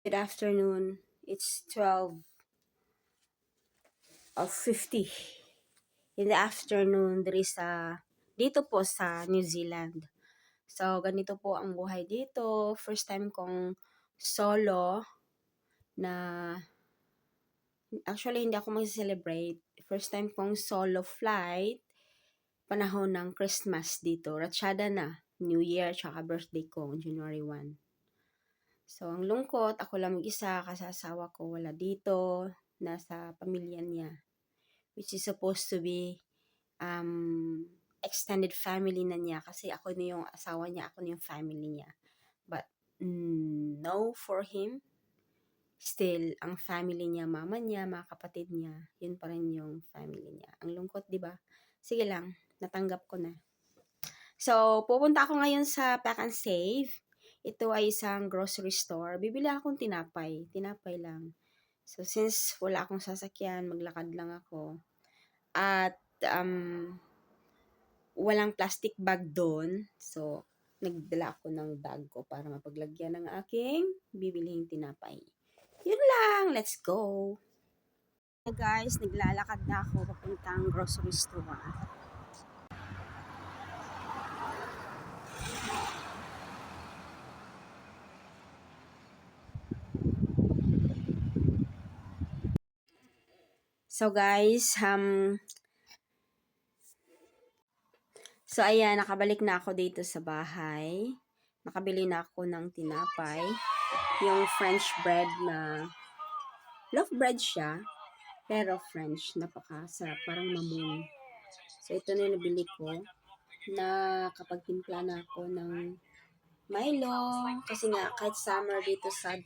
Good afternoon. It's 12:50 in the afternoon. Dito po sa New Zealand. So, ganito po ang buhay dito. First time kong solo na, actually hindi ako mag-celebrate. First time kong solo flight, panahon ng Christmas dito. Ratsyada na, New Year, tsaka birthday ko, January 1. So, ang lungkot, ako lang mag-isa, kasasawa ko wala dito, nasa pamilya niya, which is supposed to be extended family na niya, kasi ako na yung asawa niya, ako na yung family niya. But, no for him. Still, ang family niya, mama niya, mga kapatid niya, yun pa rin yung family niya. Ang lungkot, di ba? Sige lang, natanggap ko na. So, pupunta ako ngayon sa Pack and Save. Ito ay isang grocery store. Bibili akong tinapay. Tinapay lang. So, since wala akong sasakyan, maglakad lang ako. At, walang plastic bag doon. So, nagdala ako ng bag ko para mapaglagyan ng aking bibilihing tinapay. Yun lang. Let's go! Hey guys, naglalakad na ako papuntang grocery store. So guys, so ayan, nakabalik na ako dito sa bahay. Nakabili na ako ng tinapay. Yung French bread na, loaf bread siya, pero French, napakasarap, parang mamoon. So ito na yung nabili ko, na kapag timpla na ako ng Milo, kasi nga kahit summer dito sa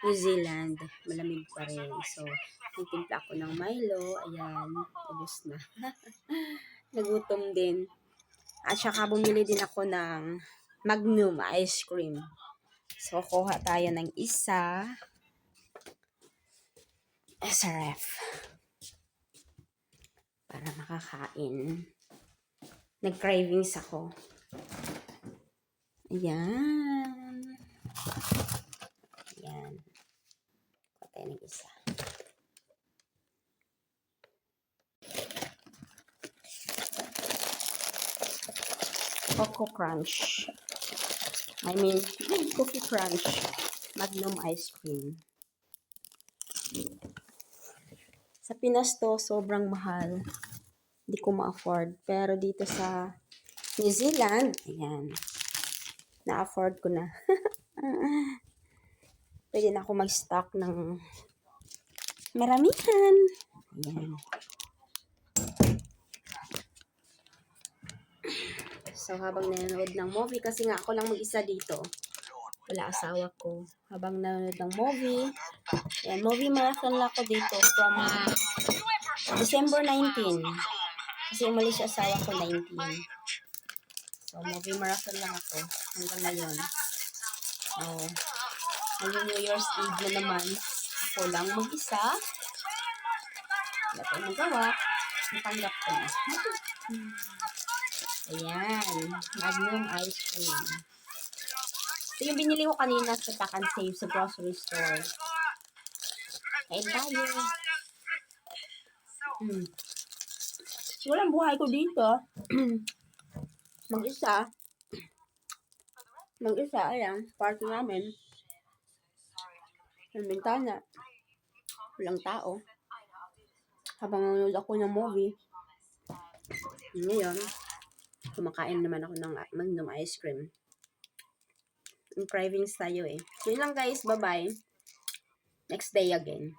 New Zealand, malamig pa rin. So, nagtimpla ako ng Milo, ayan, ubos na. Nagutom din. At saka bumili din ako ng Magnum ice cream. So, kuha tayo ng isa. Sa ref. Para makakain. Nag-cravings ako. Ayan. Ayan. Kuha tayo ng isa. Coco Crunch. Cookie Crunch. Magnum ice cream. Sa Pinas to, sobrang mahal. Hindi ko ma-afford. Pero dito sa New Zealand, ayan, na-afford ko na. Pwede na ako mag-stock ng maramihan. Ayan. So, habang nanonood ng movie, kasi nga ako lang mag-isa dito. Wala asawa ko. Habang nanonood ng movie, ayan, movie marathon lang ako dito from December 19. Kasi umalis yung asawa ko 19. So, movie marathon lang ako hanggang ngayon. Oh, ngayon New Year's Eve na naman. Ako lang mag-isa. Wala tayong magawa. Natanggap ko na. Ayan. Magnum ice cream. Ito yung binili ko kanina sa Pack and Save sa grocery store. Kain tayo. Walang buhay ko dito. Mag-isa. Ayan. Party namin. Ang bintana. Walang tao. Habang nanonood ako ng movie. Ngayon, kumakain naman ako ng Magnum ice cream. Yung cravings tayo eh. Yun lang guys. Bye-bye. Next day again.